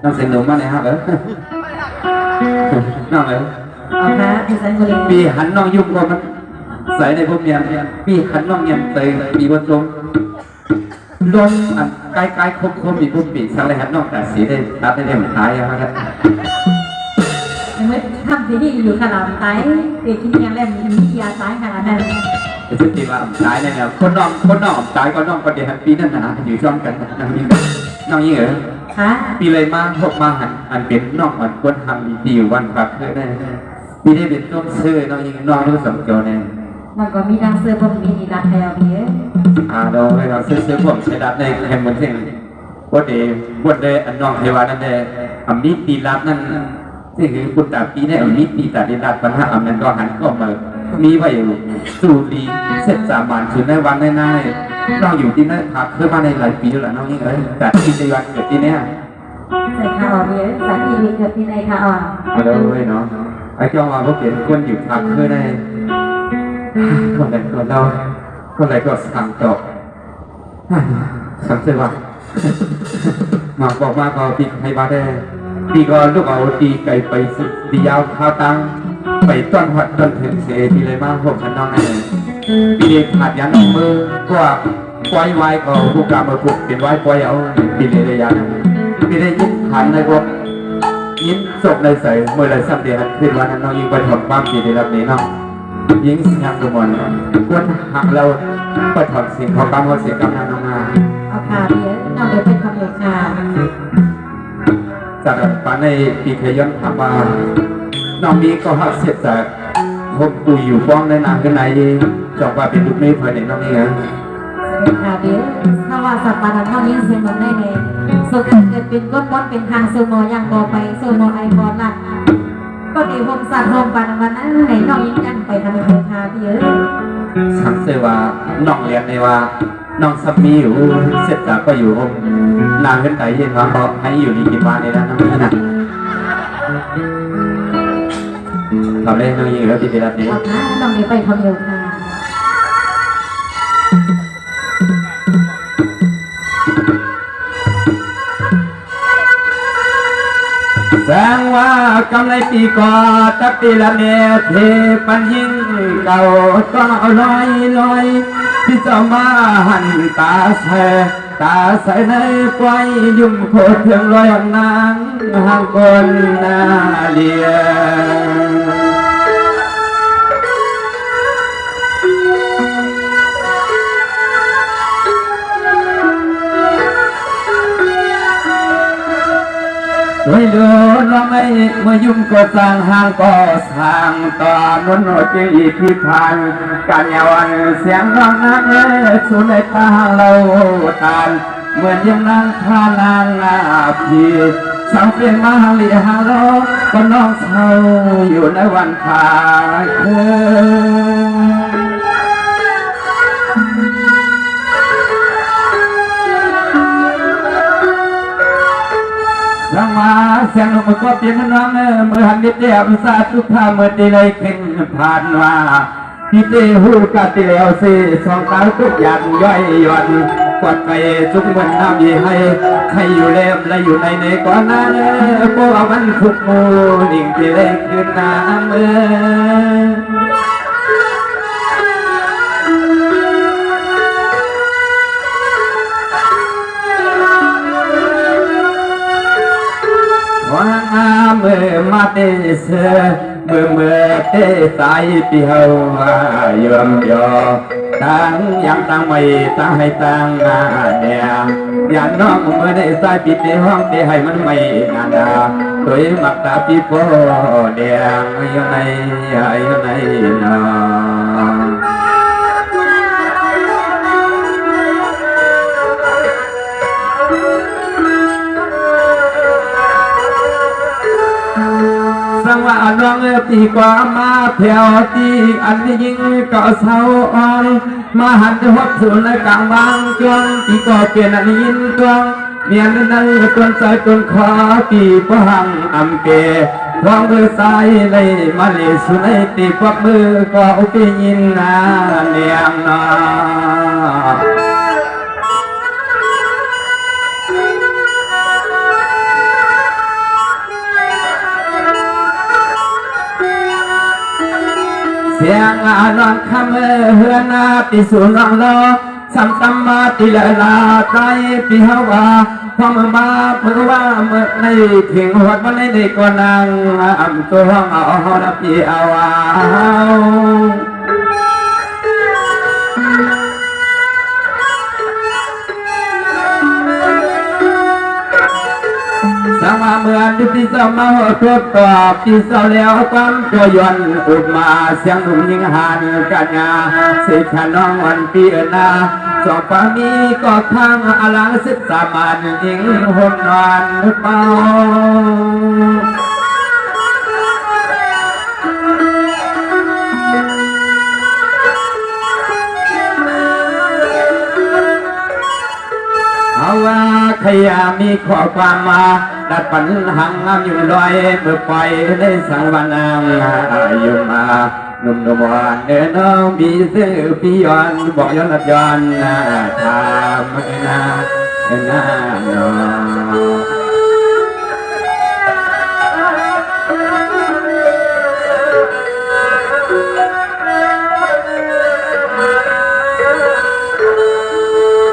น้องเสียงหนุ่มมาไหนครับน้องเอาค่ะพี่สันบุรีปีหันน้องยุ่งก็มันใส่ในพวกเมียปีหันน้องเงียบเตยปีบนลมลมอันใกล้ๆครบมีพวกปีสังเลยหันน้องแต่สีได้ตัดได้เหมือนท้ายครับยังไม่ทำที่อยู่ขนาดตายเด็กที่ยังเล่นมียาตายขนาดนั้นจะสุดที่ว่าท้ายเนี่ยคนน้องตายก็น้องก็เดี๋ยวหันปีนั่นนะอยู่ช่องกันน้องยิ่งเหรอปีเลยมาพบมาหันอันเป็นน้องอันคนทำดีอยู่วันพักเลยได้ปีได้เป็นต้นเสื้อน้องยิ่งน้องรู้สมเกียวเนี่ยน้องก็มีดังเสื้อผมมีดีรักแถวนี้เราซื้อผมใช้ดับในแคมป์บนเส้นวันเดย์อันน้องเทวานั่นเดย์อันนี้ตีรับนั่นนี่คือคุณตาปีเนี่ยอันนี้ตีตาดีรับปัญหาอันนั้นก็หันก็มามีไว้สู่ดีเสร็จ3 วันถึงในวันในน้องอยู่ที่นั่นพักเพื่อมาในหลายปีแล้วน้องยิ่งแต่ที่จะวันเกิดที่เนี้ยใส่ข้าวเยอะสันทีวีเกิดที่ไหนข้าวมาเลยเนาะไอ้เจ้าว่าพวกเขียนคนอยู่พักเพื่อในคนใดคนเราคนใดก็สั่งจบสั่งเสียว่ามาบอกมาก็ปีให้บ้าได้ปีก็ลูกเอาตีไก่ไปสุดปียาวข้าวตังไปต้นหัดต้นถึงเสียทีเลยมาพวกฉันน้องไงปีเด็กขาดยันออกมือก็ปล่อยไว้ก็พวกกามาปลุกเป็นไว้ปล่อยเอาปีเลยระยะนั้นปีได้ยิ้มหันเลยพวกยิ้มศพเลยใส่เมื่อไรสักเดือนขึ้นวันนั้นน้องยิงไปถอดบ้างปีได้รับนี้น้องยิงเสียงตัวมันควรหักเราไปถอดสิ่งของกรรมเขาเสียกรรมนั้นมาเอาค่ะเดี๋ยวน้องเดี๋ยวเป็นคำเดียวค่ะจากป่านในปีเคยย้อนถามว่าน้องนี้ก็หักเสียจากผมกูอยู่ฟ้องในนามกันไหนจอกว่าเป็นลูกนี้ภายในน้องนี้นะค่ะเดี๋ยวถ้าว่าสัปดาห์น้องยิ่งเสียงมันได้เลยสุดเกิดเป็นก้นมดเป็นทางโซโมยังบอไปโซโมไอบอลลัดก็ดีผมสัตว์โฮมปานวันนั้นไหนน้องยิ่งยังไปทำเป็นค่ะพี่เอ๋สังเสว่าน้องเรียนในว่าน้องสามีอยู่เสร็จจากก็อยู่ห้องนานขึ้นไปเย็นว่าเขาให้อยู่ในกิจวัตรในนั้นน้องนี่นะทำได้น้องยิ่งแล้วที่เวลานี้น้องนี้ไปทำเร็วค่ะแสงว่ากำไรปีก่อตักปีละเนเทปันยิ่งเก่าก็ลอยที่จะมาหันตาใส่ในปล่อยยุ่มโคตรเพียงลอยนางห่างคนนาเลียไม่เดือดร้อนไม่เมื่อยุ่งก็สร้างห้างก็สร้างต่อนนท์จีที่ผ่านการยาวันเสียงร้องน้ำสู่ในทางเราตานเหมือนยังนั่งท่านางนาพีสังเพียงมาหลีหาโลก็น้องเศร้าอยู่ในวันพาคืนสังมาเสียงลมก็เปลี่ยนน้องเมื่อหันดิบเดียบสาธุข้าเมื่อดีเลยขึ้นผ่านว่าที่เตหูกัดที่แล้วสิสองตาทุกอย่างย่อยหย่อนกดไปจุกมันน้ำยีให้อยู่เล็บและอยู่ในก่อนนั้นเพราะว่ามันขุดมูดิ่งที่เลยขึ้นน้ำเมื่อมาเตเสเมื่อเตสายปีเฮายอมยอตั้งยังตั้งไม่ตั้งให้ตั้งนาเนี่ยอย่างน้องเมื่อได้สายปีเตห้องเตให้มันไม่นานโดยมักตาปีโป้เดียงอยู่ในนอสังว่าน้องตีกว่ามาแถวตีอันนี้ยิ่งก็เศร้าอ่อนมาหันหัวสู่ในกลางบางจวงตีก็เปลี่ยนอันยินจวงเมียนนั้นคนใส่คนขอตีพหังอำเกวางมือซ้ายเลยมาเลสุนัยตีควักมือก็อุปยินนาเลียงนา สียงนอนคำเฮือนาปิสุนังโลสัมตัมมาติลลาใจปิฮาวาพอมือมาเมื่อว่าเมื่อในถึงหัวมันในก่อนนางอัมตัวห้องเอาละปีเอาสามเมื่อดุพิสมาหัวทบต่อปีเสาแล้วความจอยนอุดมาเสียงหนุ่มยิงหันกันยาเสียขน้องวันปีนาสองฝ่ามีก็ทางอลังศึกษามันยิงห่มนอนเป่าเอาว่าขยามีข้อความมาดัดปัญหังอยู่ลอยเมื่อปล่อยได้สังวานางอยู่มาหนุ่มวานเดินน้องมีเสื้อพี่ย้อนบอกย้อนลับย้อนทำนาโน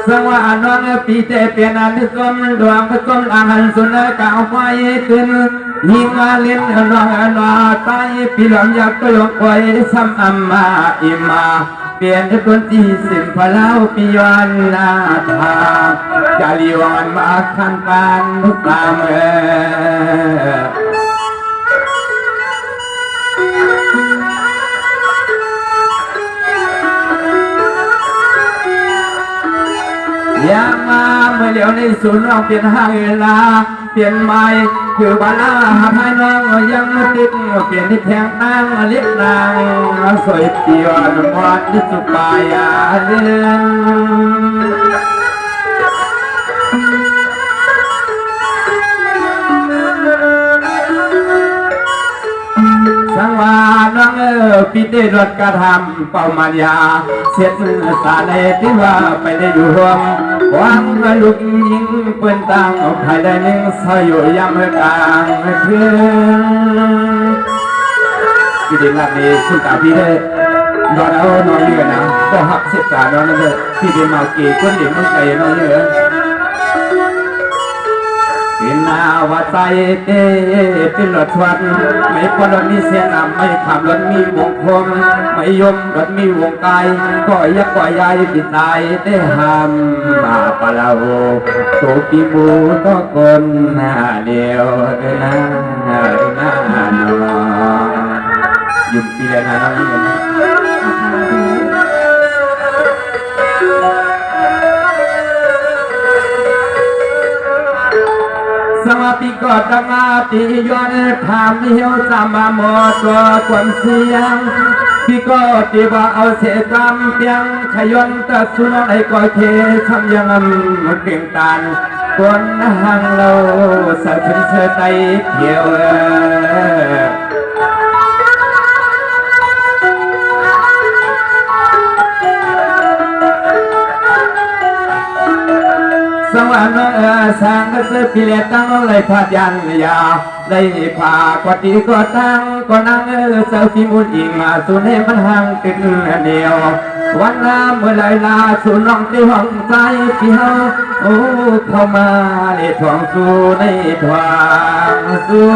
สังวานน้องปีเตเปียนันทุกคนดวงทุกคนอาหารสุนัขเอาไว้ขึ้นยิงมาเล่นน้องน้าตายปีหลอมอยากก็ยกไว้ซ้ำอัมมาอิมาเปลี่ยนทุกคนที่สิ่งพลาวปีวันนาทาจะลีวันมาขันปานทุกตามยามาเมื่อเลี้ยวในศูนย์เราเปลี่ยนห้างเวลาเปลี่ยนใหม่คือบาลาหาพายน้องยังติดเปลี่ยนที่แทงตั้งเลี้ยงนางสวยเปียนวันที่สุปายาเล่นสังวาน้องปีเตรถกระทำเป่ามายาเสียสาเลที่ว่าไปได้อยู่ห่วงหวังลูกยิงเปืนตังภายได้หนึ่งสายอยู่ยามกลางคืนพี่ดินลับนี้คุณตาพี่ได้นอนเอานอนเยอะนะก็หักเสียตานอนนั่นเลยพี่ดินมากี่คนดินมึงใจนอนเยอะกินนาวใจเต้เป็นรถชวนไม่ควรรถมีเสียนไม่ขับรถมีวงคมไม่ยมรถมีวงกายก็ยักก็ยายปิดตายได้ห้ามมาปะลาโอตัวปีบูก็คนหน้าเดียวหน้ายุ่งปีเดียวนะน้องนี่สมาปิกอดมาติยอนทำเหี้ยวจำมาหมดตัวความเสียงพี่ก็ตีว่าเอาเสียจำเพียงขยนตัดสุนไอ้ก่อเททำยังเก่งตานคนหังเราสักถึงเธอใจเที่ยวสวรรค์สังเสพิเลตังเลยพายันยาได้พากวดีก็ตั้งก็นั่งเสพิมุนอิงมาสุนให้มันห่างติดเดียววันน้ำเมื่อไรลาสุน้องที่ห้องใจพี่เฮาโอ้เข้ามาในทองสู่ในทางสู่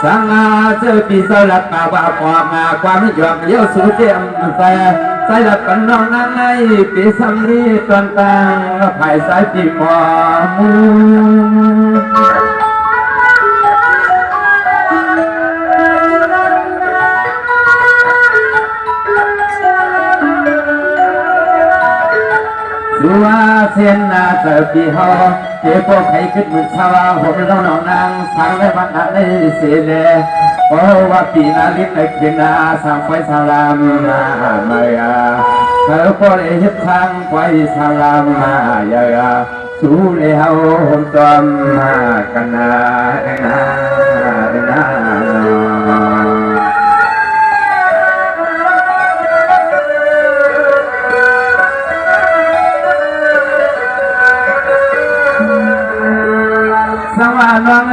สังอาเจอปีเสลัดป่าว่าปอบมาความไม่ยอมเลี้ยวสู่เตียมแต่สายหลับกันน้องนั่งในปีสำลีตอนต่างภายสายปีหมอมูสัวเสียนนาเจอปีหอเจ้าพวกใครขึ้นมือชาวผมน้องนางสังและบรรดาในเสเลเพราะว่าปีนาลิศในคืนนาสังไฟสลามมาเมียเธอพอได้เห็นทางไฟสลามมาเยอะสู้เลยเฮาผมจอมมากันนา น้อง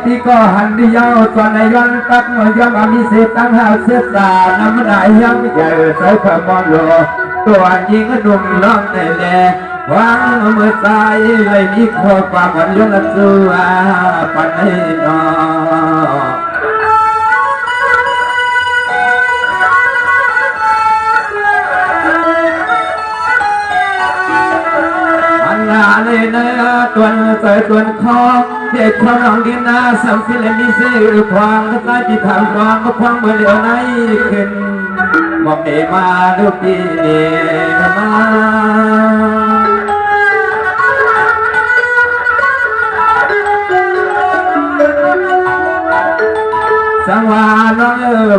พี่ก็หันดียาวส่วนในย้อนตักย้อนมีเศษตั้งหาเสียสาน้ำได้ยังใหญ่ใส่ผ้ามอนโลตัวยิงดุมน้องในแลวางมือซ้ายเลยมีข้อความอ่อนโยนสู้ปันให้น้องเลยนะตัวใส่ตัวคอเด็กชอบน้องดินนาสัมสิเลมีเสือควางใต้ที่ทางควางก็ควางเมื่อเหลียวไหนขึ้นบอกเอมาดูปีนี้มาสังวาน้อง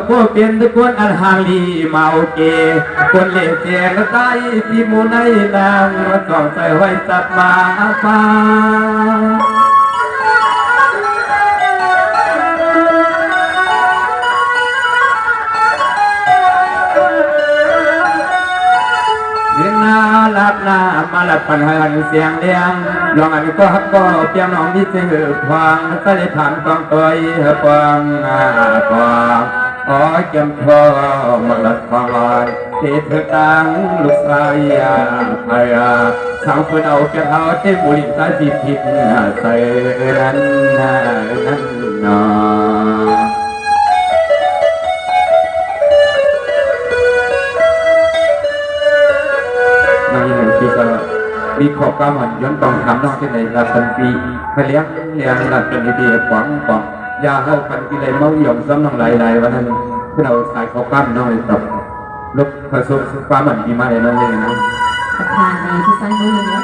พวกเป็นทุกคนอันหางลีมาโอเคคนเลี้ยงเจียงใต้ที่มูในนางต้องใส่ไว้สับมาฟ้าเรียนนาลับนามาลับปัญหาเสียงเลี้ยงลองอันก็ฮักก็เพียงน้องมีเสือพวางก็ได้ผ่านกองตัวพวางพวางอ๋อเก็บพอมาลัดคอยที่เธอตั้งลูกชายไอ้สาวคนเอาแก่เท้าเต็มบุหรี่ตาจีพิษใส่นั้นนอมีขอบกำมันย้อนต้องทำนอกที่ในรัฐปีไปเลี้ยงรัฐเป็นดีๆป๋องยาเข้ากันกิเลสเมาหย่อมซ้ำน้องไหลวันนั้นที่เราใส่ขอบกำน้อยกับลูกผสมความมันดีมากเลยน้องเลยนะประธานในที่สันบุรีนะ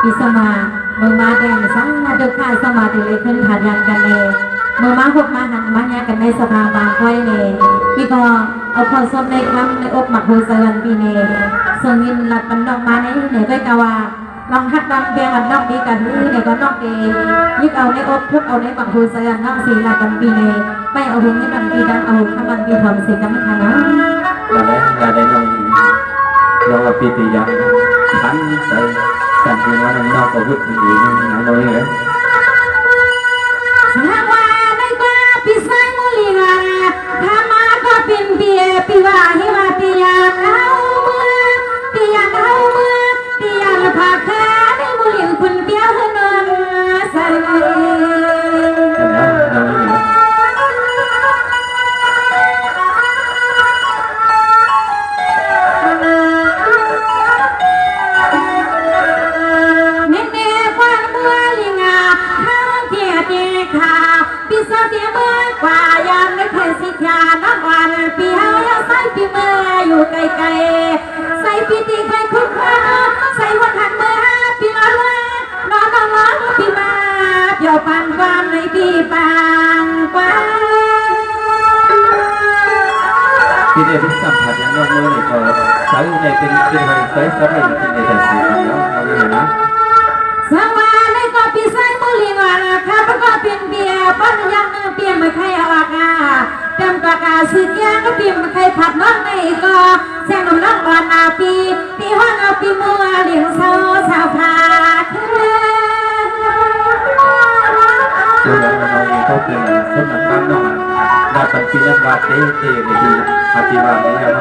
พิสมาเมื่อมาแดงสังมาดูข่าวสมาธิเลยขึ้นขาดยันกันเลยเมื่อมาพบมาหันมาแยกกันในสภาบางค่อยเลยพี่ก็เอาความสมในคำในอกหมักหูเสือนปีเนส่งยินหลับมันดอกมาในเหนือด้วยกาวาลองฮัดลองเบียงอันนอกดีกันเนี่ยก็นอกเกยึดเอาในอกทุกเอาในหมักหูเสือนนอกสีหลับกันปีเนไม่เอาหุ่นให้มันปีดังเอาข้ามันปีทำเสียกันไม่ทันนะเราได้น้องปีติยังทันใส่แต่งเป็นวันนอกก็วุ่นอยู่นี่น้องเลยสาว่าได้ก็ปีไซมุลีงาถ้ามาก็เป็นเบียปีว่าหิวาปียาเอาเมื่อปียาเอาเมื่อปียาผักแค่ได้มุลีคุณเบี้ยวเงินใส่อยู่ไกลๆใส่ปีติไฟคุ้มค่าใส่หัวหันเมื่อปีมาว่าน้องปีมาเปี่ยวปันความในปีปังกว่าปีเดียวที่สัมผัสยังน้องเมื่อไหร่ก็ใส่ในเป็นไฟใส่สบายในแต่สีแล้วเอาเลยนะสวัสดีก็ปีไซมุลีวาข้าพก็เป็นเบียร์ปั้นยังเปลี่ยนไม่ใครเอาอากาเต็มปากกาสิแกงก็เปลี่ยนไม่ใครผัดน้องในก็แซงน้องอ่อนอาปีห้องอาปีมัวเลี้ยงสาวพาตัวน้องเขาเป็นสมบัติบ้านน้องได้ปัญญาวัดเตดีปฏิบัติได้ยังไง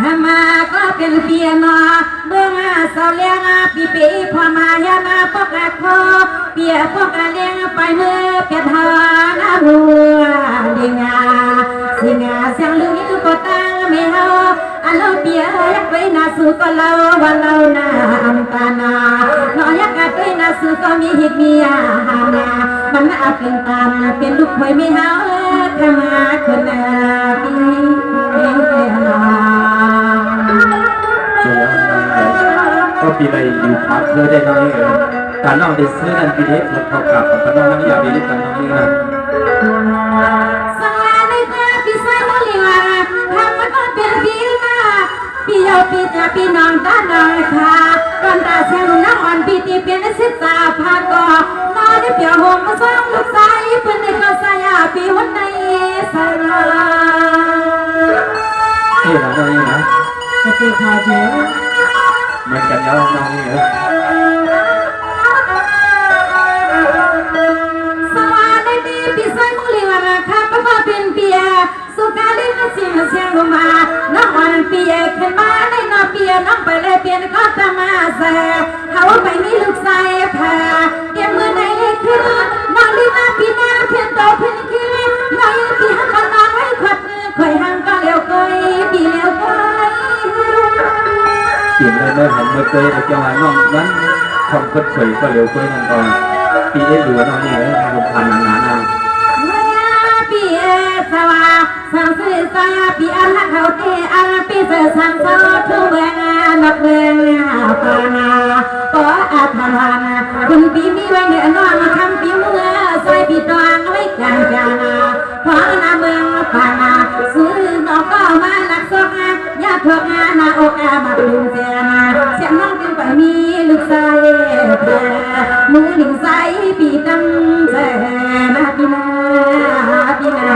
นะมาก็เป็นเปียนอเมื่อสาวเลี้ยงปีพอมายามาปกคอเปียพกเลี้ยงไปเมื่อเปียทานาบัวเลี้ยงสิงาเสียงลุยก็ตั้งไม่เฮาอันเราเปียยักไว้นาสูก็เล่าว่าเราหน้าอันตานาน้อยยักไว้นาสูก็มีหิดมีอาหานามันอาเป็นตามเป็นลูกคอยไม่เฮาทำมาคนปีก็ปีใบอยู่พักเพื่อได้น้อยการน้องได้ซื้อนั่นปีนี้หมดเขากลับกับน้องนั่งยาบีนี่กันน้องนี่นะสวัสดีค่ะพี่สายโมลีวาทำมาก็เป็นปีมาปีเยาปีจะปีน้องตาน้อยค่ะก่อนตาเชียงน้องอ่อนปีตีเป็นสิตาพาก็น้อยได้เปียหงมาส่งลูกสายเพื่อนในก็สายปีวันในสายนี่นะน้องนี่นะจะตีขาเยอะมันกันแล้วน้องนี่เหรอ เป็นมาได้นอเปียน้องไปเลยเปลี่ยนก็จะมาแซ่เขาไปมีลูกใส่ผ้าเตรียมมือในขึ้นน้องลีมาปีหน้าเพียนโตเพียนคิดน้อยปีหักกันน้องให้ขดคอยห่างก็เลี้ยวก้อยปีเลี้ยวก้อย เสียงเลยเมื่อหันเมื่อเคยเอาจังหวะน้องนั้นคนก็สวยก็เร็วกว่านั่นก่อนปีได้หลัวน้องนี่เลยผมผ่านหนาๆ ปีสวาสังสิสาปีอันหักเขาเตอันปีเสือสังโซทุ่งเบืองนักเบืองปานาปออาภานาคุณปีมีไว้เนื้อน้องคำปีเมื่อใส่ปีตวงไว้กลางจานาพอนาเมืองปานาซื้อน้องก็มาหลักซอกยาทอกนาอกมาปลุงเจนาเสียงน้องจึงไปมีลูกใส่แพรมือหนึ่งใส่ปีตั้งแสนาปีนาปีนา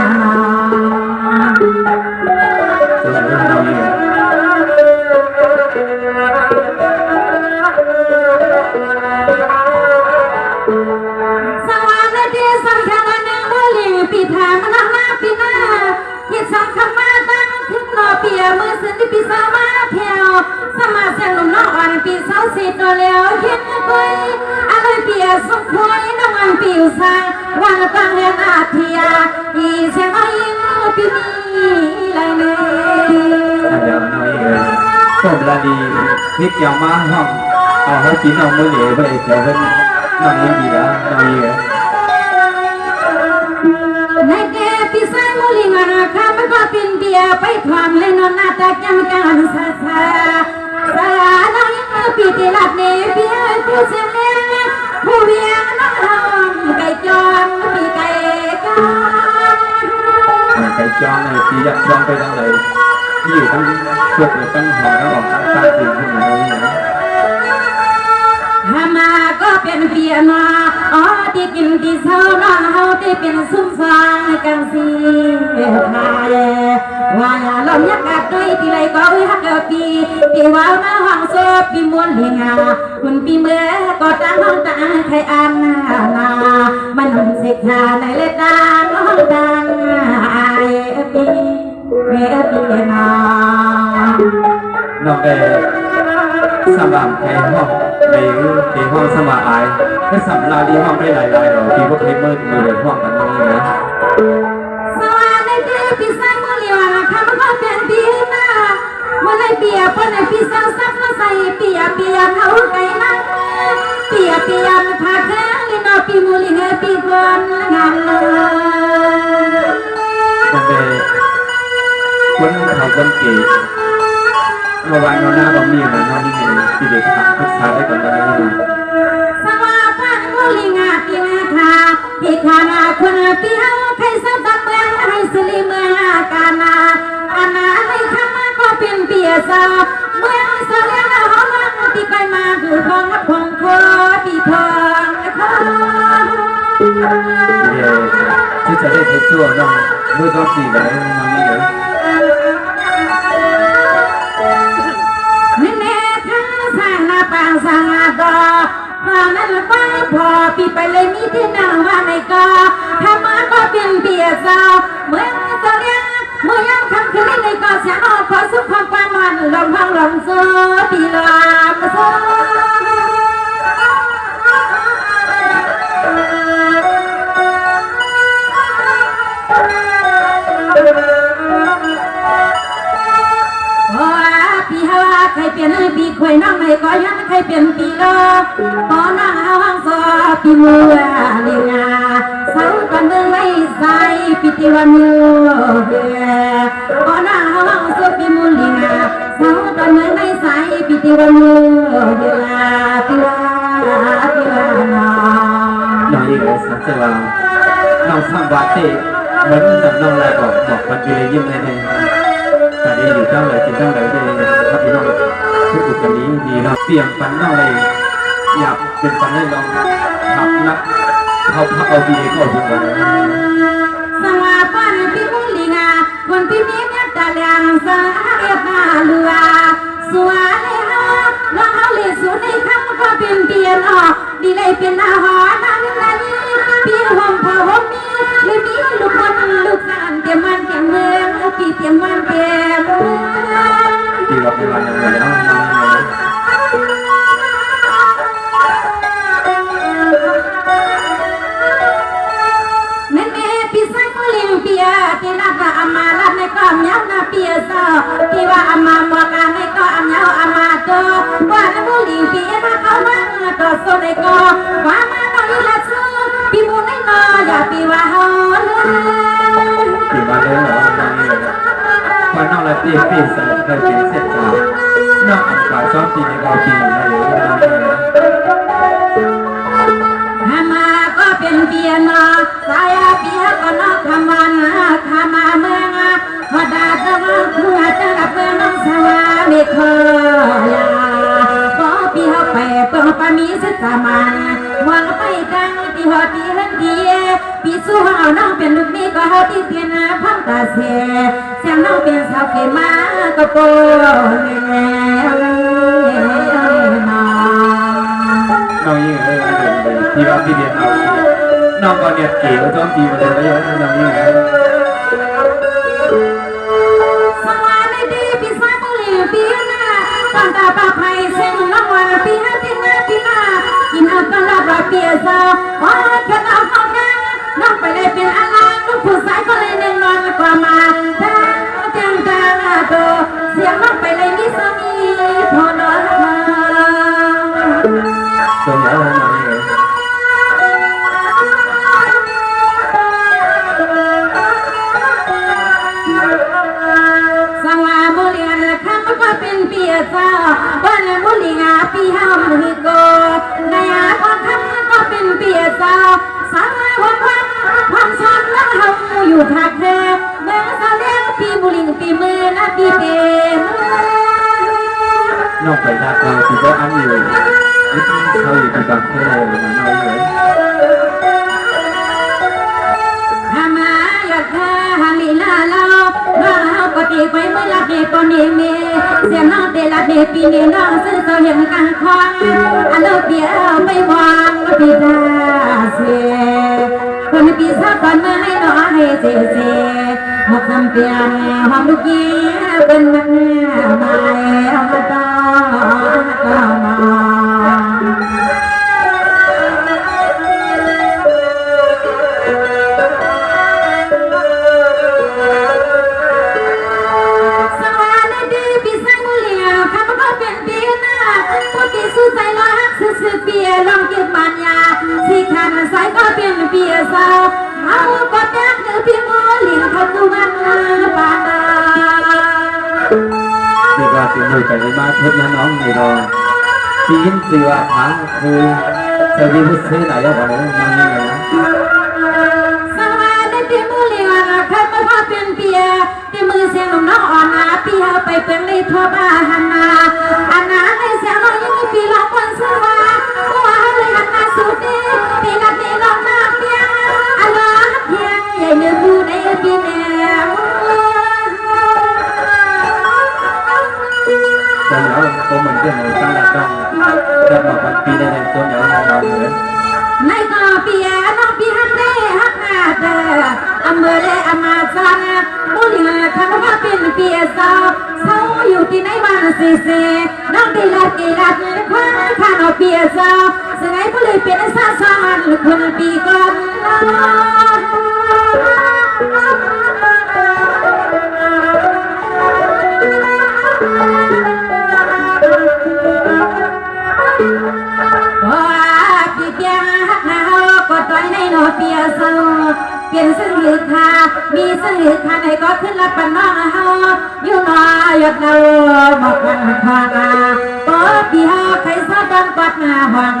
สวรรค์ที่สังขารนังบุรีปีธามนามาปีนายิสังขมาตั้งขึ้นนอเปียมือสิปีสามาเที่ยวสมาเสียงนุ่มน้องอ่อนปีสาวสีตัวเลี้ยวเห็นกุยอะไรเปียสุขพวยน้องอันปิวสางวันตั้งเรียนอาเทียอีเสียงอ้ยิงปีนี้ไรเนย เดี๋ยวน้อยเลยผมลาดีนิดเดียวมาห้องเอาให้กินเอามือเหนียวไปเดี๋ยวเป็นน้อยดีแล้วน้อยเลย ในแก่ปีสายมุลิงาข้ามันก็เป็นเบียไปความเล่นนอนนาตาแกมกันสาสาสาน้อยปีติลัดเนเบียผู้เสียเล่ผู้เบียน้องห้องไก่จอมปีไก่กัน ไก่จองเลยปียักษ์จองไปทั้งเลยที่อยู่ทั้งพวกเลยตั้งหอแล้วออกตั้งตาตื่นขึ้นมาเลยนะ หามาก็เป็นเปียมาอ๋อที่กินที่เศร้าน้องเฮาที่เป็นซุ้มฟางกันสิพายว่าอย่าลมยักกัดด้วยที่ไรก็วิฮักปีที่ว่ามาห้องโซปีมวนเฮงาคุณปีเมื่อก็ตั้งห้องตั้งใครอันนามันเสกหาในเล็ดดังห้องดังไอปีเอปีนา น้องได้สำหรับในห้องในห้องสมาอายถ้าสำหรับที่ห้องได้หลายๆเราที่พวกเทมเมอร์มีเลยห้องกันนี้นะ สวัสดีพี่สายมือเลี้ยวข้ามันก็เป็นปีหน้าวันไหนเปียปนไหนพี่สาวซับมาใส่เปียเขาไก่นั่งเปียพาแค่ลินอปีมูลิเงปีกวนงานเลย น้องได้คนเขาคนเก๋เมื่อวานน้องหน้าบะหมี่นะน้องนี่ไงที่เด็กทำภาษาได้ก่อนนะนี่นะ สวัสดีมูลิงาปีนาคาพี่ขานาคนปีเฮาใครสักเมืองให้สิริเมืองกานาอาณาให้ทำมาก็เป็นเปียสาวเมืองสาวเลี้ยงหอมที่ไปมาคือของของโคปีทองนะคะ เดี๋ยวที่จะได้ทุกตัวน้องมือต้องสีแบบน้องนี่เลย แม่ทั้งสร้างหน้าปางสร้างดอกพอนั้นก็พอปีไปเลยมีที่นั่งว่าในกอทำมาก็เป็นเปียสาวเมื่อจะเลี้ยงเมื่อยังทำคืนในกอเสียงออกพอสุขความประมันลมพังลมโซปีลามโซใครเป็นปีควยน้องไม่ก็ยังใครเป็นปีโลพอนั่งเอาห้องซอปีมัวเลียเสากันเมืองไม่ใส่ปีติวันมือพอนั่งเอาห้องซอปีมัวเลียเสากันเมืองไม่ใส่ปีติวันมือปีวานาน้องนี่เลยสักเวลาน้องสร้างวัดที่เหมือนกับน้องแรกบอกมันอยู่ในยิ้มในแต่ดีอยู่เจ้าเลยกินเจ้าเลยได้ถ้าพี่น้องช่วยอุดกันนี้ดีเนาะเตรียมปันน้องเลยอยากเป็นปันให้ลองขับนักเขาพักเอาดีก็ถูกกันสวัสดีพี่มุลิงาคนพี่นี้เนี่ยตาเลียงสาเรียบมาเลือสวยฮะน้องเอาเลี้ยสุดในคำก็เป็นเปลี่ยนออกดีเลยเป็นอาหารนั่นนั่นพี่ห้องผ้าห่มมีหรือมีลูกคนลูกสานเตรียมมันเตรียมเมืองพี่เตรียมมันเตรียมเมือง ดี หลอกในวันนั้นแล้วน้องแม่แม่พี่สายก็ลิงเปียที่รักว่าอามาลับในก็เมียวนาเปียซอที่ว่าอามาหมวกในก็อาเมียวอามาโตว่าน้ำมูลิงเปียมาเขาว่าต่อโซในก็ว่ามาต้องอีละซูพี่มูในนออย่าพี่ว่าเฮาเลย ปีมาเลยเหรอน้องนี่เลยพอน้องละตีปีใส่เคยเป็นเสร็จแล้วน้องอันกว่าซ้อมปีในกอปีอยู่แล้วอยู่น้องนี่เลย ขามาก็เป็นเปียโนสายเปียก็นอกขมันขามาเมืองพอดาตะวันเพื่อจะรับเมืองสวามิเคยาพอปีเขาไปเปิดปามีสิตามันวันไปดังที่หอดีเล่นดีปีสู้เอาน้องเป็นลูกนี้ก็เขาที่เตียนพังตาเสียเสียงน้องเป็นสาวเกมาก็โปน้องยิ่งเลยที่เราที่เรียนเอาน้องก็เรียนเก๋ซ้อมปีมาเลยแล้วยังน้องยิ่งเลยสวัสดีพี่สาวผู้เลี้ยงปีน่ะตั้งแต่ปากไผ่เส้นน้องว่าปีห้าปีหน้าปีหน้ากินเอาตลอดว่าเปียซาอ๋อแค่น้องฟังกันน้องไปเลยเป็นอะไรลูกผู้ชายก็เลยเน้นนอนกว่ามาแต่เตียงกลางโตเสียงน้องไปเลยมีสามีพอนอนมา สมแล้วน้องยิ่งเลยสังวาบุเรียนคำก็เป็นเปียซาวันบุเรียนปีห้ามือโกนายาก็คำก็เป็นเปียซาสังวาความชันแล้วเขาอยู่ทักแทบเมื่อสาวเลี้ยงปีบุริงปีมือนะปีเต็ม น้องไปลาดเราที่ก็อันอยู่นี่เขาอยู่ที่บางแคเลยนะน้องยิ่งเลย หามาอยากเธอหาลีลาเราบ้าเฮาก็ตีไปเมื่อลับเดปนเนเมเสียงน้องเตลับเดปีนี้น้องซื้อเสาเห็นกลางควันอันโลเปียไม่วางปีตาเสียคนปีศาจตอนเมื่อให้น้องให้เสียเสียหกคำเปียหอมลูกยีเป็นมันไม่เอามาต่อมา สวัสดีพี่สังบุเรียคำก็เป็นเปียนาพวกที่สู้ใจรักซื่อเปียลองเก็บปัญญาสีขันสายก็เป็นเปียสาวเอาก็แตกคือพี่โมลิงเขาตุมันปานา ที่ว่าถึงมือไปมาเทศนะน้องในรอที่ยินเสือผาคือจะมีผู้ซื้อไหนแล้วบอกเลยน้องยิ่งเลยนะ สวัสดีพี่โมลิงคำก็เป็นเปียที่มือเสียงน้องอ่อนนาพี่เอาไปเป็นในทั่วบ้านนาอันนั้นในเสียงน้องยังมีปีหลอกคนสวาว่าเลยหันมาสุดดีปีนัดนี้ลองมาเปียอันว่าเพียงใหญ่เนื้อผู้ในปีแนว ตัวเหนียวตัวเหมือนเรื่องของการละต้องจะบอกวันปีได้เลยตัวเหนียวเราเหมือน ในก็เปียน้องปีฮันเล่ฮักนาเดออำเภอเลอมาจันบุรีคำว่าเป็นเปียสาวเศร้าอยู่ที่ไหนบ้านเสน้องดีลัดกีลัดคว้าข้าน้องเปียสาวสไงผู้เลยเป็นสาวสามันคนปีก่อนปีเปียฮักนาก็ต่อยในนอเปียสาวเปลี่ยนซึ่งหรือค่ามีซึ่งหรือค่าไหนก็ขึ้นรับปนน้องเฮาอยู่น้อยยดเราบอกกันทางก็ปีเฮาใครสะบันปัดมาหวาง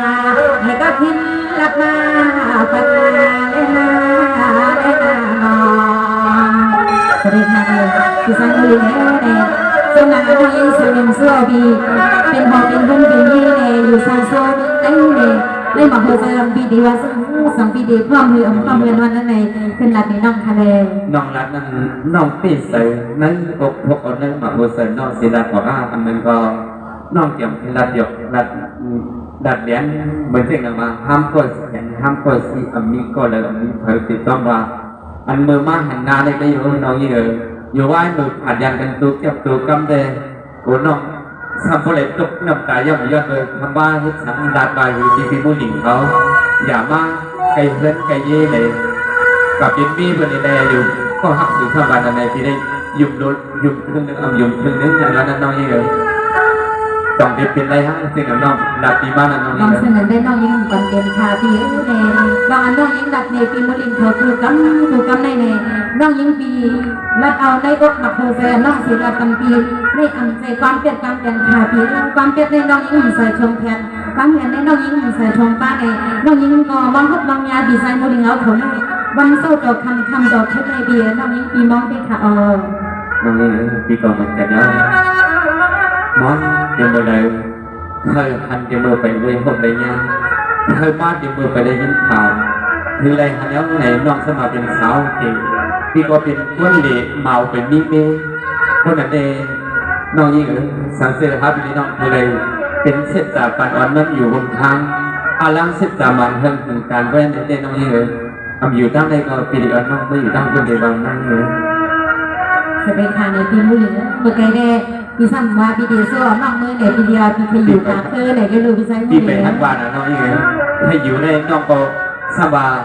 ให้ก็ขึ้นรับมาปัดมาเล่นนาเล่นนาสวัสดีค่ะพี่สังกุลีเนี่ยสำนักงานที่สมิมสวบีเป็นหอเป็นคนเป็นยี่เนี่ยอยู่ซานโซนนั่นเนี่ยเลยมาเพื่อจะปีดีว่าสองปีดีพร้อมเรือวันนั้นในขึ้นหลักในน้องทะเล น้องรักนั้นน้องปีใส่นั้นอกพกเอาเนื้อมาโบเซนน้องศิลาบอกว่าอันนั้นก็น้องเกี่ยวกับรัดหยกดัดเลี้ยงเหมือนเสียงมาห้ามก็เห็นห้ามก็สิอันนี้ก็เลยอันนี้เผยติดต้องว่าอันมือมาหันหน้าได้ก็อยู่น้องอยู่อยู่ว่ามือผัดยันกันตุกจับตุกกำเด โอ้น้องทำโปรเจกต์ตกน้ำตาย่อมยอดเลยทำบ้านให้สังดาบายที่พี่ผู้หญิงเขาอย่ามาไกลเพื่อนไกลเย่เลยกับยินมีเพื่อนในอยู่ก็หักสื่อชาวบ้านในที่ได้ยุ่มโดนยุ่มครึ่งนึงยุ่มครึ่งนึงอย่างนั้นน้องยังต้องเป็นไรฮะสิ่งน้องดับปีบ้านน้อง บางเสนอได้น้องยิงก่อนเต็มค่ะพี่เอ๋บางอันน้องยิงดับในปีมุลินเขาถูกกำในน้องยิงปีรัดเอาในอกมาโคแฟน้องศิลปันปีในอันใจความเปลี่ยนความเปลี่ยนค่ะพี่ความเปลี่ยนในน้องยิงใส่ชมแทนความเปลี่ยนในน้องยิงใส่ชมป้าในน้องยิงก็มองพบมองยาดีไซน์มุลินเอาเขาในวันเศร้าดอกคำดอกเทปในเบียน้องยิงปีมองไปค่ะน้องนี่ปีก่อนมันจะเนาะมองเดี๋ยวเมื่อไรเคยหันเดี๋ยวเมื่อไปเลยผมเลยเนี่ยเคยมาเดี๋ยวเมื่อไปเลยยินข่าวคืออะไรหันแล้วไหนน้องสมัครเป็นสาวเก่งพี่ก็เป็นคนเละเมาเป็นมีเมย์คนนั้นเองน้องยิ่งสังเสริฐครับพี่น้องอะไรเป็นเสร็จจากการอ่อนนั้นอยู่บนทางอาลังเสร็จจากมันเพิ่งถึงการแว่นเด่นน้องยิ่งทำอยู่ตั้งในก็ปีเดียวน้องไม่อยู่ตั้งคนเดียวนั่งเลยสเปคาในปีมุลินเมื่อไงแน่พี่ซ้ำว่าพี่เดียวโซ่น้องมือเนี่ยพี่เดียวพี่ขยูกาเธอไหนก็รู้พี่ใช้มือพี่เป็นทักวันน้องยิ่งให้อยู่ในน้องก็สบาย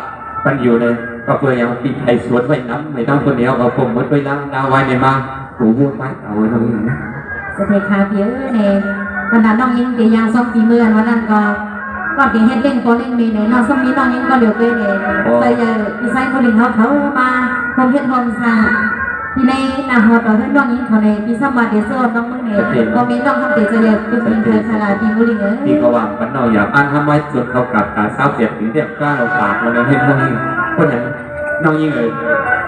ปันอยู่เลยก็เพื่ออย่างปีไทยสวนไว้น้ำไม่ต้องคนเดียวก็ผมมดไว้ล้างดาวไว้ในมาถูพูดไปเอาไว้ตรงนี้สเปคาเดียวเนี่ยวันนั้นน้องยิงเดียยังซ้อมปีเมื่อวันนั้นก็เดียเฮ็ดเล่นก็เล่นมีเนี่ยน้องซ้อมนี้น้องยิงก็เดี๋ยวไปเนี่ยใส่พี่ใช้คนหนึ่งเขามาผมเฮ็ดห้องสร้างที่ในนาฮอต่อเพื่อนน้องยิงเขาในพี่ซ้ำมาเดโซ่น้องมือเนี่ยพอมีน้องทำเดจะเรียกเป็นปีไทยชาลาปีมุลิงพี่ก็วางปันน้องอยากอ่านทำไว้จนเขากลับตาเศร้าเสียบถึงเรียบกล้าเราปากเราเห็นน้องยิงคนนั้นน้องยิง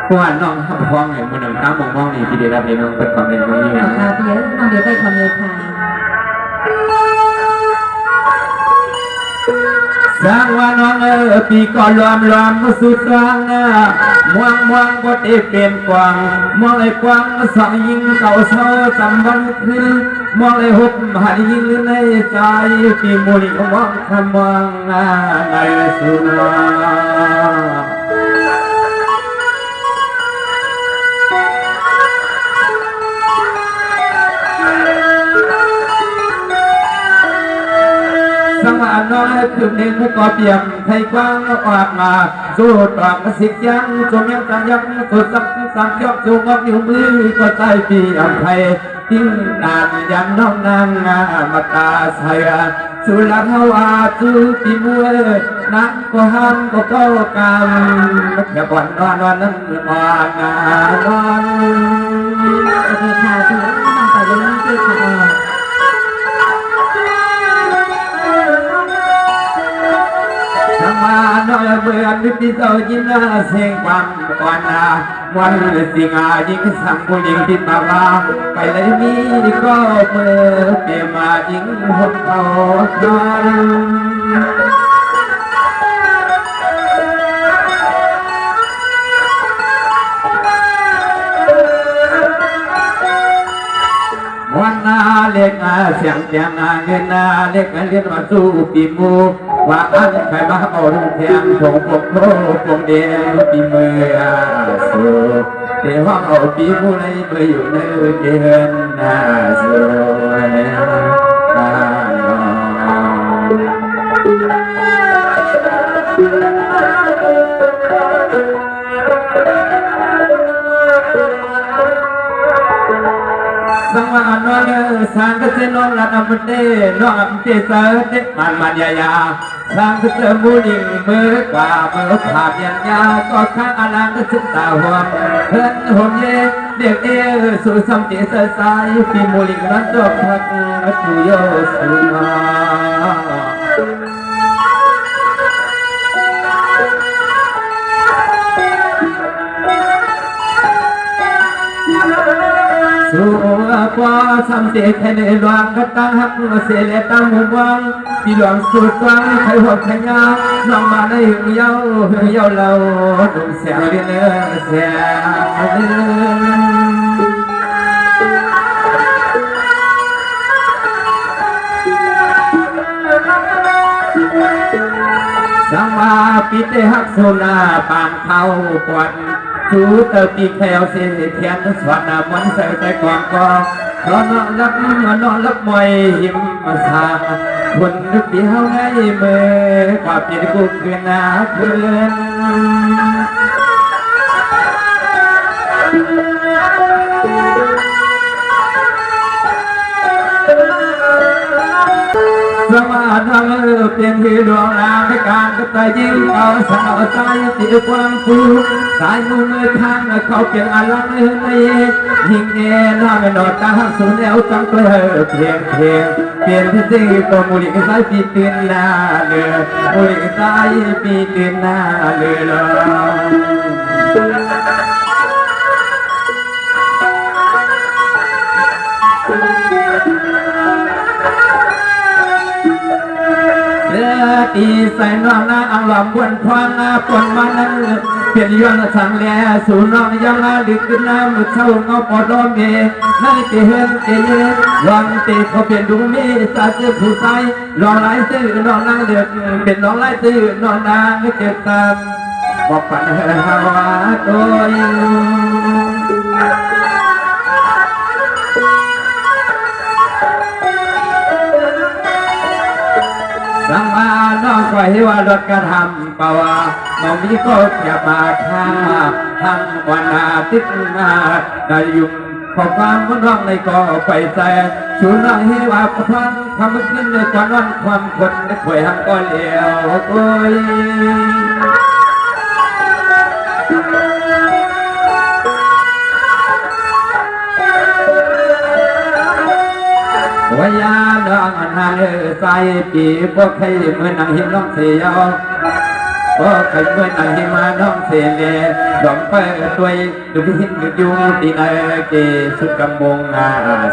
เพราะว่าน้องทำพ้องเนี่ยมันหนังตามองนี่พี่เดียรับเลยน้องเป็นความเป็นน้องยิงค่ะพี่น้องเดียได้ความเลยค่ะสร้างว่าน้องปีก่อนรวมสุดสร้างม่วงบดเปลี่ยนกวางมองไอ้กวางสองยิงเก่าเศร้าจำวันคืนมองไอ้หุบหายยิงในใจปีมุลิมองคำมองในสุราสังวานน้อยคือเองก็เปี่ยมไทยกว้างออกมาสู้ตอกสิยังจมยังจังยังสุดสักยกจูงนิ้วมือก็ใจปีอำไทยทิ้งนานยันน้องนางมาตาใส่สุรเทวาจูปีมือนักก็ห้ามก็เก้ากำแค่วันนอนนั้นวันโอเคค่ะพี่น้องไปเลยนี่ค่ะมาน้อยเบื่อนิดเดียวยินเสียงความก่อนวันสิงายิงสังผู้หญิงที่มาว่าไปเลยนี้ก็เมื่อเปลี่ยนมายิงหดเขาวันนาเล็กเสียงเสียงเงินเล็กเรียนมาสู้ปีมูว่าอันใครมาเอาลูกแทงผงปกโคปงเดียวปีมือสู้เดี๋ยวว่าเอาปีมูในมืออยู่ในเกินสู้สังวานน้อยสังกัจเจน้องรัตนเดน้องเตสเด็กมันยายาสังกัจเจมูลิงมือกว่ามือผาบยันยาก็ข้างอลังก็ชุดตาหัวเฮินหัวเย่เด็กสู่สัมเตสสายปีมูลิงนั้นจบพักตุโยสุนาสู้กว่าสำเสกแค่ในหลวงก็ตั้งหักเสียและตั้งหัวงปีหลวงสุดกว้างใครหัวขยาน้องมาในหึงเย้าเราดูเสียเนื้อเสียสังมาปิเตหักโซนาปานเขาปวดชูเตอปีแคลเสียเทียนสวรรค์มันใส่ใจก่อนก็ข นอนรับนอนรับมวยหิมมาสาคนนึกเดียวในมือความเปลี่ยนกูเกินหนาเกินสมาทำเปลี่ยนที่ดวงราในการก็ตายยิ่งเอาสาวใจติดความฟูสายมือข้างเขาเปลี่ยนอารมณ์ในยิ่งแน่นอนนอนตาสูงแล้วจังเปลือยเพียงเปลี่ยนที่สิ่งตัวมูลิกสายปีเตือนหน้าเลือมูลิกสายปีเตือนหน้าเลือตีใส่น้องนาอังหลอมบวนควางปนมานั้นเปลี่ยนย้อนสังแลสู่น้องยังดึกขึ้นน้ำเช่าเงาปอดลมเมนั่นเตเฮินเตเยลองเตเขาเปลี่ยนดูมีสาเจ้าผู้ชายลองไล่ซื้อน้องนางเด็กเป็นน้องไล่ซื้อน้องนางเก็บตามบอกปันหาวาตัวสังมาน้องคอยว่ารถกระทำเปล่าน้องมีก็จะมาฆ่าทั้งวันอาทิตย์มาได้ยุ่งขอความว่าน้องในก็ไปแส่ชูน้องให้ว่าพังทำขึ้นในก่อนวันความคนในข่อยหังก็เลี้ยวโอ้ยวายาน้องนางใส่ปีพวกใครเมื่อนางหินน้องเสียวพวกใครเมื่อนางหิมาน้องเสียเล่ดอมเปิดตัวดูหินอยู่ที่ไหนเกสุกำมงอา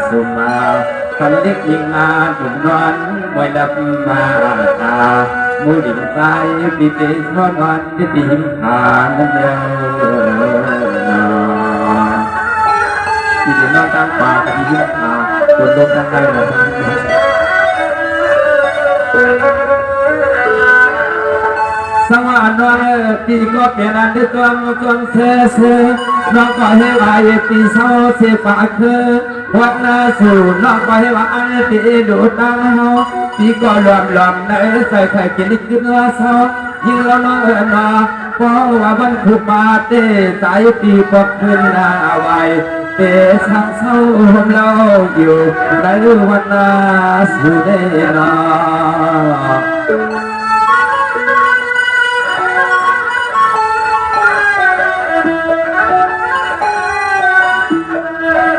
สุมาคันเล็กยิงอาดุนอนมวยดับมาตามูดิ่งใส่ปีเตสนอนที่ตีหิมหานเดียวที่จะนอนตามป่ากับหิมหาตัวลมทางใดหรอสวรรค์น้องปีก็เปลี่ยนอันเดียวตัวมุจงเสือน้องก็ให้ว่าปีเศร้าเสียปากคือวัดนาสู่น้องก็ให้ว่าอันปีดูตาเฮาปีก็รวมในใส่ไข่กินอีกขึ้นว่าเศร้ายิ่งเราน้องมาเพราะว่าวันขุดมาเตะสายปีปกขึ้นหน้าไว้เตะช่างเศร้าผมเราอยู่ในวันนาสู่ได้นา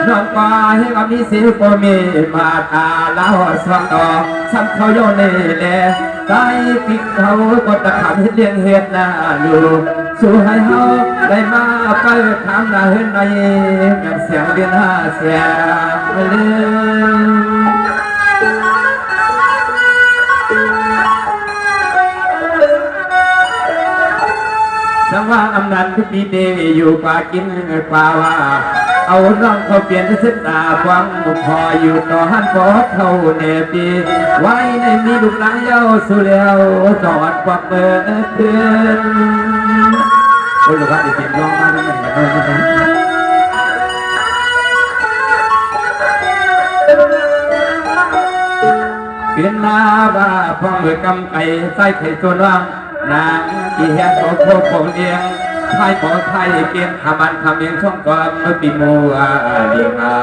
น้องปลาให้กับนี้สิโปมีมาตาลาวสวังดอกซ้ำเขาโยนเล่ใจปิดเขากดตะขันเลี้ยงเห็ดหน้าลูกสู้ให้เขาได้มาไปทำหน้าเห็นในเงินเสียงเรียนหาเสียงเลยสังว่าอำนาจทุกดีเดอยู่ป่ากินป่าว่าเอาน้องเขาเปลี่ยนเส้นตาฟังพออยู่ต่อหันพอเท่าเนปีไว้ในมีลูกหลานเย้าสู่แล้วจอดควักเปิดเตือนโอ้ยลูกค้าได้เปลี่ยนร้องมาได้ไหมเปลี่ยนมาบ้าพอมือกำไก่ใส่ไข่ตัวน้องนางที่แหกโคโคโคเลี้ยงไทยบ่ไทยเปลี่ยนขามันคำเลี้ยงช่องก่อนเมื่อปีมัวเลี้ยงมา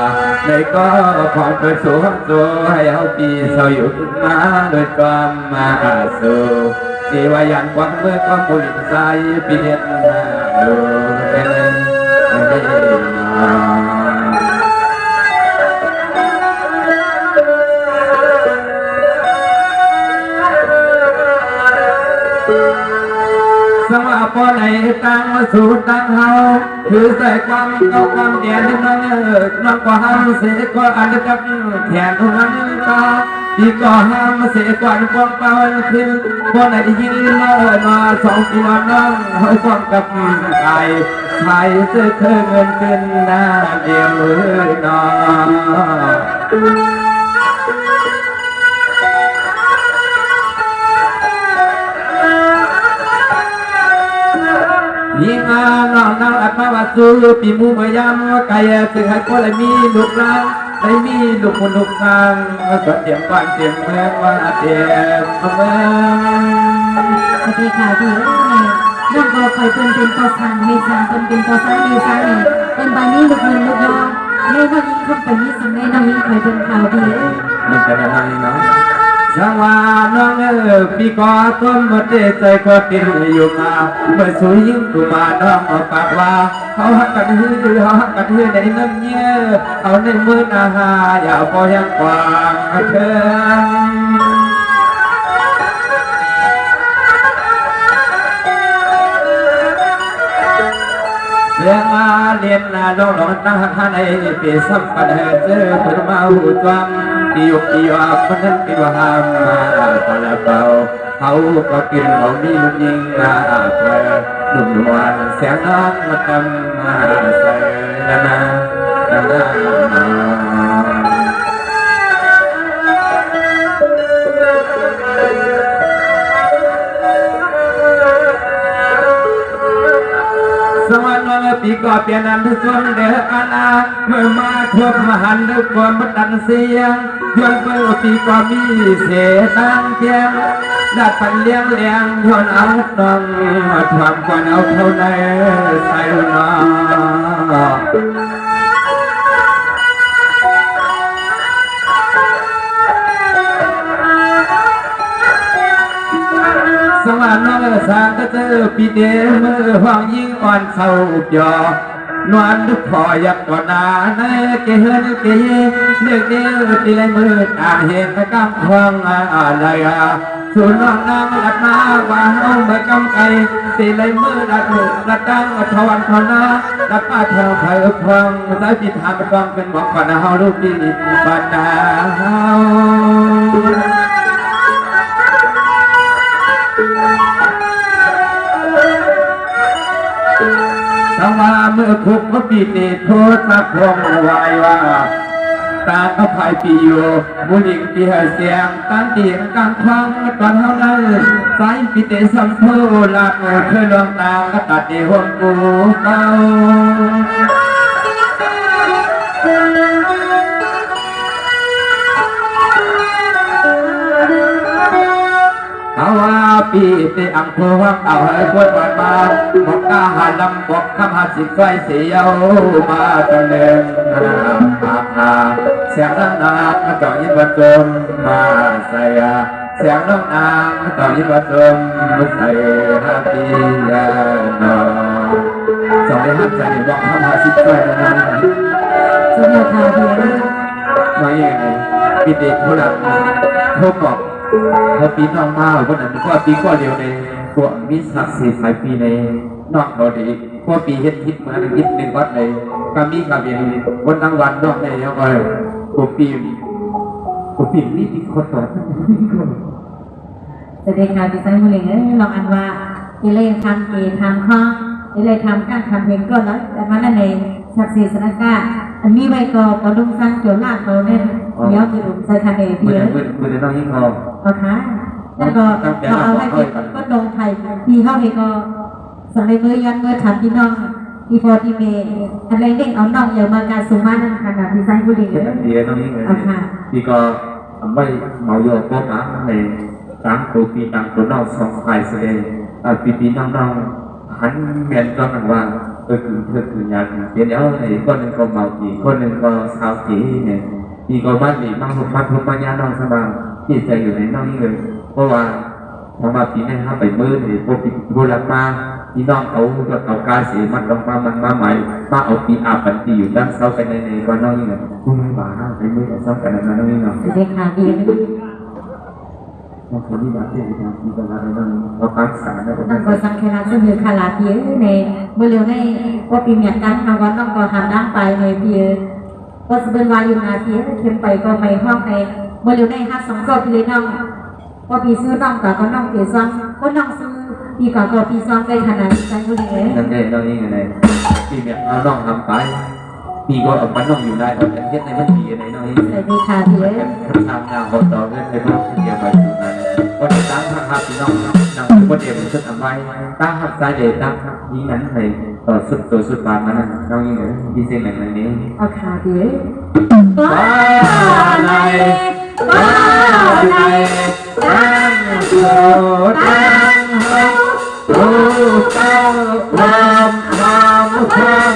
ในก็ของเปิดสูงสูให้เอาปีเศร้าอยู่ขึ้นมาโดยความมาสู่สีวายันกวังเมื่อก็บุญใจเปลี่ยนมาดูสว่าพอไหนตั้งสูตรตั้งเฮาคือใส่ความเก่าความเดียนนั่นน้องก็ห้ามเสียก็อันกับแขนนั้นก็ที่ก็ห้ามเสียก่อนกองเปล่าคือพอไหนยิงมาสองตัวน้องห้อยความกับไก่ไทยเสื้อเคยเงินเป็นหน้าเดียวน้องยิ่งน้องอัดมาวัดสูปีมูเมยามไก่สึงให้คนเลยมีลูกหลาน ได้มีลูกคนลูกทางก็เตรียมบ้านเตรียมเมืองว่าเตรียมเมือง สวัสดีค่ะพี่น้องก็คอยเป็นตัวสร้างเมษาเป็นตัวสร้างเมษาเนี่ยเป็นใบนี้ลูกเงินลูกยอในน้องยิ่งคบเป็นนี้สังในน้องยิ่งคอยเป็นข่าวดี มันจะได้เนาะช่างว่าน้องปีก่อต้นมาเตะใจก็ติดอยู่มาเมื่อสวยยิ่งตัวมาน้องเอาปากว่าเขาหักกันฮือเขาหักกันฮือในน้ำเงี้ยเอาในมือนาหาอย่าพอยังกว้างเถิงเรื่องมาเรียนนาลองลองตั้งหันในปีสัมปันเจอเพื่อมาหูจวงที่ยกที่ว่ามันนั้นเป็นว่าหามมาตะละเบาเขาก็กินเขามีลูกยิงมาเธอหนุ่มนวลแสงน้องมาทำมาใส่นาสวรรค์ว่าปีก่อเปลี่ยนอันทุกคนเดืออาณาเมื่อมาทบมหันด้วยความบัดดันเสียงย้อนเปิดปีก่อมีเสียตั้งเพียงดัดปันเลี้ยงเลี้ยงย้อนเอาดองทำก่อนเอาเท่าในใส่นอสวรรค์น้องสางก็เจอปีเดมือห้องยิ่งอ่อนเศร้าหยอนวลทุกพอยักก่อนนาในเกเฮนเกยเลือกเดียวตีเลยมือตาเห็นไปกำควงอะไรส่วนน้องนางลัดมาว่าเอาไปกำไก่ตีเลยมือลัดหูลัดดังทวันทนาลัดป้าเธอไผ่พองสายจิตหามฟังเป็นหวังก่อนเฮาลูกดีบ้านนาเฮาสว่าเมื่อคุกพระปีเตโทษสักพงไว้ว่าตาเขาภายปีอยู่บุญิงปีให้เสียงตั้งเตียงกลางควังตอนเท่านั้นสายปีเตสัมโพลักเคยลองตาก็ตัดเดหงกูเก่าเอาว่าปีเตอังโควังเอาให้คนบ้านมาบอกกาหาลำบอกคำหาสิไฟเสียวมาตะเลิงอาเสียงน้ำนางต่อยินวัดจมมาใส่เสียงน้ำนางต่อยินวัดจมใส่ฮาปียานอสองได้หักใจบอกคำหาสิไฟนะสวัสดีค่ะพี่มาอย่างไรปีเตเขาหลับเขาบอกเขาปีน้องมาวันนั้นก็ปีก็เดียวในพวกมิสักสี่สายปีในนอกเราดีพวกปีเฮ็ดทิศมาทิศหนึ่งวัดในกามีกาเบียวันทั้งวันนอกในยังไงพวกปีนี่ที่คนต่อสวัสดีค่ะพี่ไซมูลิงลองอันว่าอีเล่ทำเอทำข้ออีเล่ทำการทำเพลงก็แล้วแต่มาในศักดิ์ศรีสนากาอันนี้ไว้ก็ปดุงสร้างโจลาเขาเนี่ยเดี๋ยวจะใส่ทางเอเพียมือจะต้องยิ่งพอค่ะแล้วก็เขาเอาให้ก็ลงไทยที่เขาเองก็สังเกตเมื่อยันเมื่อถามพี่น้องพี่พอที่เมย์อะไรเด็กเอาน้องอย่ามาการสูงมากนั่นขนาดพี่ไซมูลิงเลยต้องยิ่งเลยพี่ก็ไม่เมาโยกก็น้ำในสามตัวปีต่างตัวนอกสองฝ่ายเสดปีน้องหันเมียนก็หนังว่าคือยานเดี๋ยวไอ้คนหนึ่งก็เมาจีคนหนึ่งก็สาวจีเนี่ยพี่ก็บ้านหลีบ้านหุบบ้านทุบบ้านยาน้องสบายที่ใจอยู่ในน้องนี่เลยเพราะว่าพอมาปีนี้ห้าไปมือเนี่ยพวกปีโบราณมาพี่น้องเขาก็เอากาเสียมันต้องมาใหม่มาเอาปีอาบันตีอยู่ด้านเสากันในก็น้องนี่เลยคุณไม่บ้าไปมือแต่เสากันนั้นน้องนี่เนาะเด็กขาดีบางคนที่แบบที่มีปัญหาอะไรบ้างเราปักษาได้ต้องก็สังเกตว่าจะมีขลาเพียในเมื่อเร็วในว่าปีเมียกันทางวันต้องก็ทำน้ำไปในเพียก็จะเป็นวายุนาเพียเข้มไปก็ไม่ห้องในเมื่อเร็วในห้าสองก็พี่น้องว่าปีซื้อน้องแต่ก็น้องเสียซ้อมก็น้องซื้อปีก่อนก็ปีซ้อมได้ขนาดใจกูเลยนั่นเองตอนนี้ไงปีเมียเอาน้องทำไปปีก็เอามันน้องอยู่ได้แต่เฮ็ดในมันปีในน้องนี่สวัสดีค่ะพี่ทำงานหดต่อเงินในบ้านที่เดียวไปอยู่นั้นก็ติดตามทางภาพพี่น้องน ทำคนเดียวสุดอันไว้ตั้งหักใจเด็ดตั้งยิงนั้นเลยต่อสุดตัวสุดบานมันนะน้องยิงเลยยิงเส้นแบบนี้ เอาขาดี ฟ้าในฟ้าในตั้งตัวตั้งหักรู้เจ้าความกัน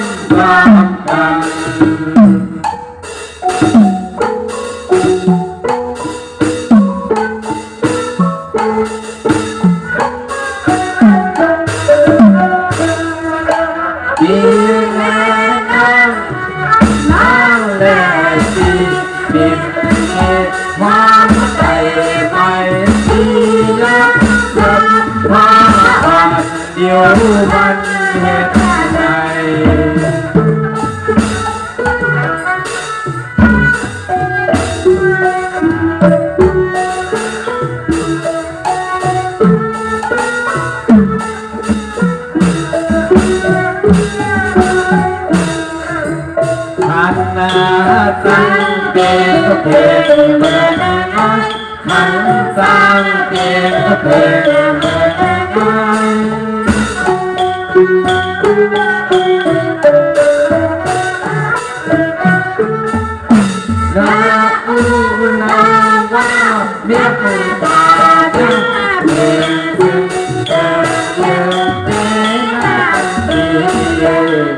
ดีแน่นั่งแลดีดิบเหตุความใจไม่ดีรักสัมพันธ์เดียวมันเหตุใดนาสังเกตเพศเมื่อน้อยขันสังเกตเพศเมื่อน้อยนาอูนาว่าเมียผู้ตาจังเพียงจึงเกิดเยือนเต้นาดีเย็น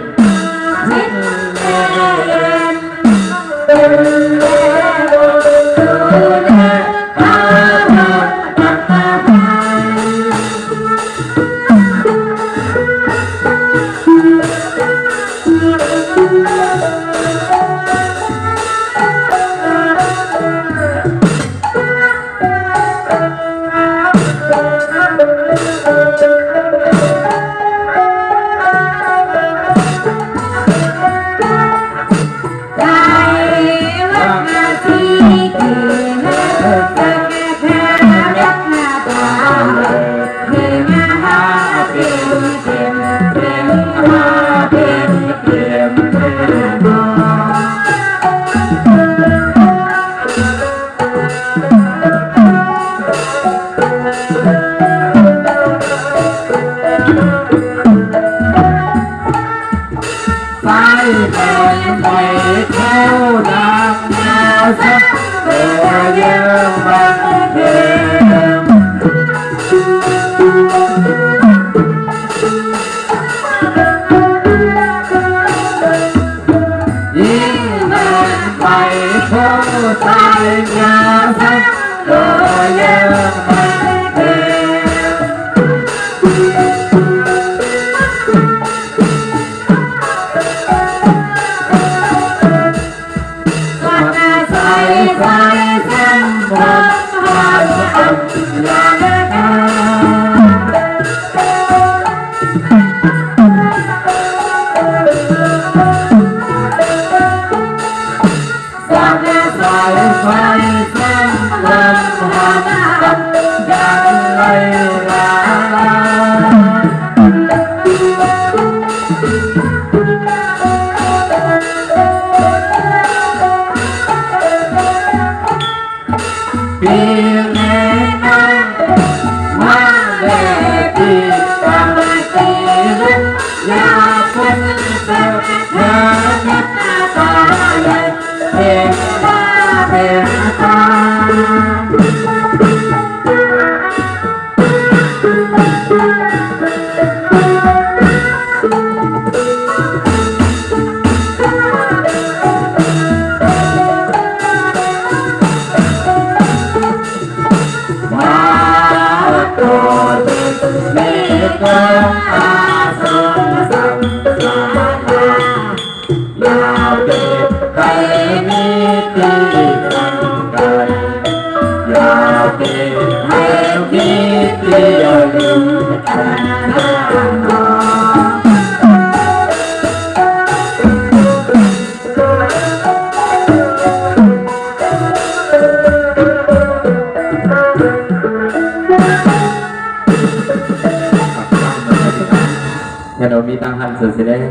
มีตั้งหันเสือเสด็จ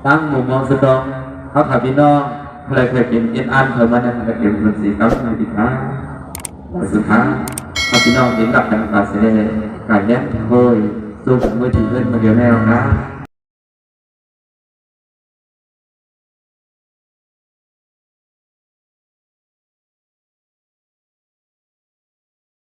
ตั้งหมู่มองสุดองเขาขับพี่น้องเลยเคยกินเอ็นอันเคยมาเนี่ยเคยกินคนสีเขาไม่ติดนะสุดท้าย เอาพี่น้องเห็นหลับกันปาเสด็จไก่เนี้ยเฮ้ยสู้กับมือถือเล่นมาเดียวแน่นะ